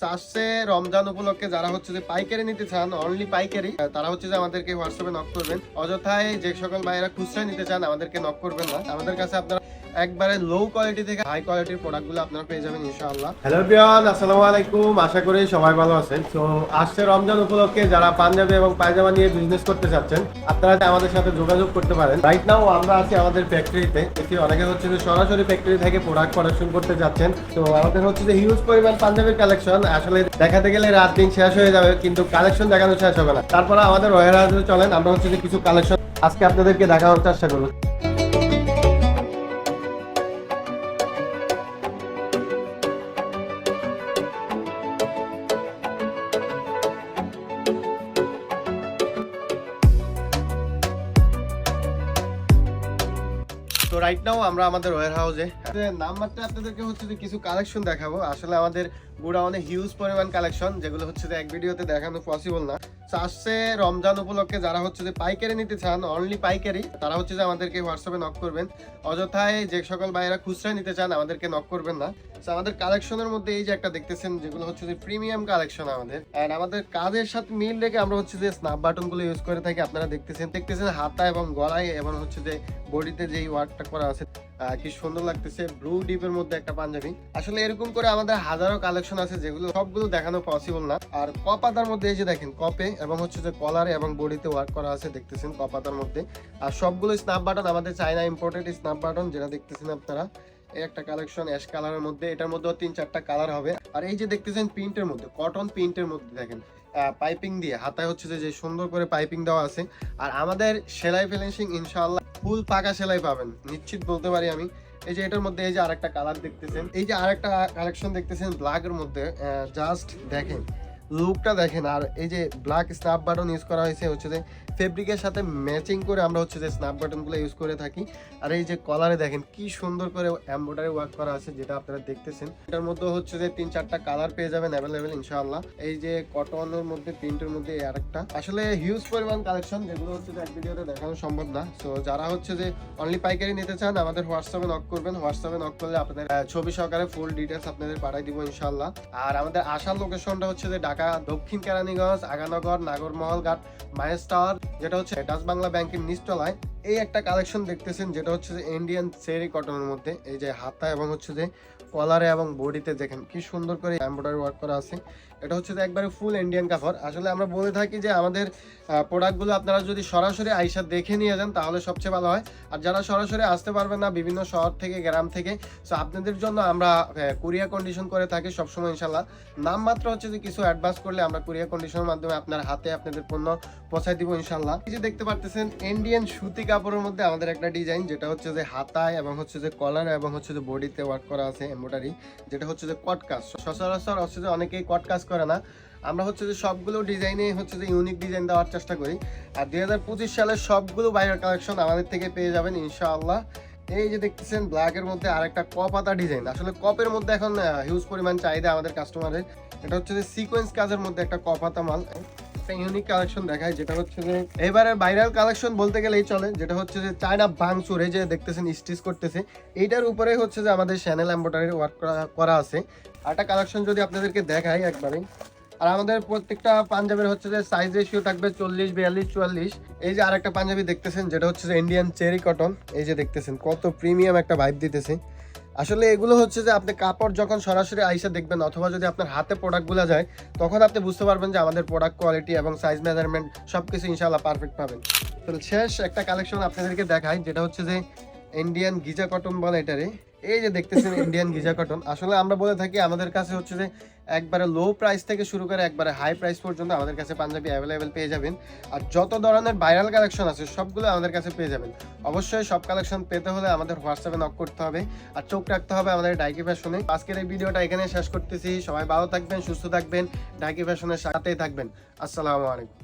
আসছে রমজান উপলক্ষে যারা হচ্ছে যে পাইকারি নিতে চান, অনলি পাইকারি, তারা হচ্ছে যে আমাদেরকে হোয়াটসঅ্যাপে নক করবেন। অযথায় যে সকল ভাইয়েরা খুচরা নিতে চান আমাদেরকে নক করবেন না। আমাদের কাছে আপনারা একবারে লো কোয়ালিটি থেকে হাই কোয়ালিটির প্রোডাক্টগুলো আপনারা পেয়ে যাবেন ইনশাআল্লাহ। হ্যালো এভরিওয়ান, আসসালামু আলাইকুম। আশা করি সবাই ভালো আছেন। তো আসছে রমজান উপলক্ষে যারা পাঞ্জাবি এবং পায়জামা নিয়ে বিজনেস করতে চাচ্ছেন আপনারা আমাদের সাথে যোগাযোগ করতে পারেন। রাইট নাও আমরা আছি আমাদের ফ্যাক্টরিতে। দেখি অনেকে হচ্ছে যে সরাসরি ফ্যাক্টরি থেকে প্রোডাক্ট প্রোডাকশন করতে যাচ্ছেন। তো আমাদের হচ্ছে যে হিউজ পরিমাণ পাঞ্জাবির কালেকশন, আসলে দেখাতে গেলে রাত দিন শেষ হয়ে যাবে, কিন্তু কালেকশন দেখানো শেষ হবে না। তারপরে আমাদের ওয়ারহাউসে চলেন, আমরা হচ্ছে যে কিছু কালেকশন আজকে আপনাদেরকে দেখানোর চেষ্টা করব। তো রাইট নাও আমরা আমাদের ওয়্যারহাউসে নাম্বারটা আপনাদেরকে হচ্ছে যে কিছু কালেকশন দেখাবো। আসলে আমাদের গোডাউনে হিউজ পরিমাণ কালেকশন, যেগুলো হচ্ছে যে এক ভিডিওতে দেখানো পসিবল না। আসছে রমজান উপলক্ষে যারা হচ্ছে যে পাইকারি নিতে চান, অনলি পাইকারি, তারা হচ্ছে যে আমাদেরকে হোয়াটসঅ্যাপে নক করবেন। অযথায় যে সকল ভাইয়েরা খুচরা নিতে চান আমাদেরকে নক করবেন না। আমাদের কালেকশনের মধ্যে এই যে একটা দেখতেছেন, যেগুলো হচ্ছে যে প্রিমিয়াম কালেকশন আমাদের, এন্ড আমাদের কাজের সাথে মিল রেখে আমরা হচ্ছে যে স্ন্যাপ বাটন গুলো ইউজ করে থাকি। আপনারা দেখতেছেন হাতা এবং গলায় এবং হচ্ছে যে বডিতে যেই ওয়ার্কটা করা আছে, কি সুন্দর লাগতেছে। ব্লু ডিপের মধ্যে একটা পাঞ্জাবি। আসলে এরকম করে আমাদের হাজারো কালেকশন আছে, যেগুলো সবগুলো দেখানো পসিবল না। আর কপাতার মধ্যে এই যে দেখেন, কপে এবং হচ্ছে যে কলারে এবং বডিতে ওয়ার্ক করা আছে, দেখতেছেন কপাতার মধ্যে। আর সবগুলো স্ন্যাপ বাটন আমাদের চায়না ইম্পোর্টেড স্ন্যাপ বাটন, যেটা দেখতেছেন আপনারা। এই একটা কালেকশন অ্যাশ কালারের মধ্যে, এটার মধ্যে 3-4টা কালার হবে। আর এই যে দেখতেছেন প্রিন্টের মধ্যে, কটন প্রিন্টের মধ্যে দেখেন পাইপিং দিয়ে হাতায় হচ্ছে যে সুন্দর করে পাইপিং দেওয়া আছে। আর আমাদের সেলাই ফিনিশিং ইনশাআল্লাহ ফুল পাকা সেলাই পাবেন, নিশ্চিত বলতে পারি আমি। এই যে এটার মধ্যে এই যে আরেকটা কালার দেখতেছেন, এই যে আরেকটা কালেকশন দেখতেছেন ব্ল্যাকের মধ্যে, জাস্ট দেখেন লুকটা দেখেন। আর এই যে ব্ল্যাক স্ন্যাপ বাটন ইউজ করা হয়েছে হচ্ছে যে ফেব্রিকের সাথে ম্যাচিং করে আমরা হচ্ছে যে স্ন্যাপ বাটনগুলো ইউজ করে থাকি। আর এই যে কলারে দেখেন কি সুন্দর করে এমব্রয়ডারি ওয়ার্ক করা আছে, যেটা আপনারা দেখতেছেন। এটার মধ্যে হচ্ছে যে 3-4টা কালার পেয়ে যাবেন অ্যাভেলেবেল ইনশাআল্লাহ। এই যে কটনের মধ্যে প্রিন্টের মধ্যে আরেকটা, আসলে হিউজ পরিমাণ কালেকশন, যেগুলো হচ্ছে যে এক ভিডিওতে দেখানো সম্ভব না। সো যারা হচ্ছে যে অনলি পাইকারি নিতে চান আমাদের হোয়াটসঅ্যাপে নক করবেন। হোয়াটসঅ্যাপে নক করলে আপনাদের ছবি সহকারে ফুল ডিটেলস আপনাদের পাঠিয়ে দিব ইনশাআল্লাহ। আর আমাদের আসার লোকেশনটা হচ্ছে যে ঢাকা দক্ষিণ কেরানীগঞ্জ, আগানগর, নাগরমহল ঘাট, মায়েস টাওয়ার, যেটা হচ্ছে ডাচ বাংলা ব্যাংকের নিচতলায়। এই একটা কালেকশন দেখতেছেন, যেটা হচ্ছে যে ইন্ডিয়ান চেরি কটনের মধ্যে, এই যে হাতা এবং হচ্ছে যে কলারে এবং বডিতে দেখেন কি সুন্দর করে এমব্রয়ডারি ওয়ার্ক করা আছে। এটা হচ্ছে যে একবারে ফুল ইন্ডিয়ান কাপড়। আসলে আমরা বলে থাকি যে আমাদের প্রোডাক্টগুলো আপনারা যদি সরাসরি আইসা দেখে নিয়ে যান তাহলে সবচেয়ে ভালো হয়। আর যারা সরাসরি আসতে পারবেন না বিভিন্ন শহর থেকে, গ্রাম থেকে, সো আপনাদের জন্য আমরা কুরিয়ার কন্ডিশন করে থাকি সবসময় ইনশাল্লাহ। নামমাত্র হচ্ছে যে কিছু অ্যাডভান্স করলে আমরা কুরিয়ার কন্ডিশনের মাধ্যমে আপনার হাতে আপনাদের পণ্য পৌঁছায় দিব ইনশাল্লাহ। এই যে দেখতে পারতেছেন ইন্ডিয়ান সুতি কাপড়ের মধ্যে আমাদের একটা ডিজাইন, যেটা হচ্ছে যে হাতায় এবং হচ্ছে যে কলার এবং হচ্ছে যে বডিতে ওয়ার্ক করা আছে এমব্রয়ডারি, যেটা হচ্ছে যে কট কাজ। সচরাচর হচ্ছে যে অনেকেই কট কাজ করে না, আমরা হচ্ছে যে সবগুলো ডিজাইনে হচ্ছে যে ইউনিক ডিজাইন দেওয়ার চেষ্টা করি। আর 2025 সালের সবগুলো বাইরের কালেকশন আমাদের থেকে পেয়ে যাবেন ইনশাআল্লাহ। এই যে দেখতেছেন ব্ল্যাকের মধ্যে আরেকটা কপাতা ডিজাইন। আসলে কপের মধ্যে এখন হিউজ পরিমাণ চাহিদা আমাদের কাস্টমারের। এটা হচ্ছে যে সিকোয়েন্স কাজের মধ্যে একটা কপাতা মাল, ইউনিক কালেকশন দেখায়, যেটা হচ্ছে যে এবারে ভাইরাল কালেকশন বলতে গেলেই চলে, যেটা হচ্ছে যে চায়না ভাঙচুর। এই যে দেখতেছেন স্টিচ করতেছে, এইটার উপরে হচ্ছে যে আমাদের শ্যানেল এমব্রয়ডারি ওয়ার্ক করা আছে। আরেকটা কালেকশন যদি আপনাদেরকে দেখাই একবারে, আর আমাদের প্রত্যেকটা পাঞ্জাবির হচ্ছে যে সাইজ রেশিও থাকবে 40, 42, 44। এই যে আরেকটা পাঞ্জাবি দেখতেছেন, যেটা হচ্ছে যে ইন্ডিয়ান চেরি কটন। এই যে দেখতেছেন কত প্রিমিয়াম একটা ভাইব দিতেছে। আসলে এগুলো হচ্ছে যে আপনি কাপড় যখন সরাসরি আইসা দেখবেন, অথবা যদি আপনার হাতে প্রোডাক্টগুলো যায়, তখন আপনি বুঝতে পারবেন যে আমাদের প্রোডাক্ট কোয়ালিটি এবং সাইজ মেজারমেন্ট সবকিছু ইনশাআল্লাহ পারফেক্ট পাবেন। তো শেষ একটা কালেকশন আপনাদেরকে দেখাই, যেটা হচ্ছে যে ইন্ডিয়ান গিজা কটন বলে এটারে। এই যে দেখতেছেন ইন্ডিয়ান গিজা কটন। আসলে আমরা বলে থাকি আমাদের কাছে হচ্ছে যে একবারে লো প্রাইস থেকে শুরু করে একবারে হাই প্রাইস পর্যন্ত আমাদের কাছে পাঞ্জাবি অ্যাভেলেবেল পেয়ে যাবেন। আর যত ধরনের ভাইরাল কালেকশন আছে সবগুলো আমাদের কাছে পেয়ে যাবেন। অবশ্যই সব কালেকশন পেতে হলে আমাদের হোয়াটসঅ্যাপে নক করতে হবে আর চোখ রাখতে হবে আমাদের ডাইকি ফ্যাশনে। আজকের এই ভিডিওটা এখানে শেষ করতেছি। সবাই ভালো থাকবেন, সুস্থ থাকবেন, ডাইকি ফ্যাশনের সাথেই থাকবেন। আসসালামু আলাইকুম।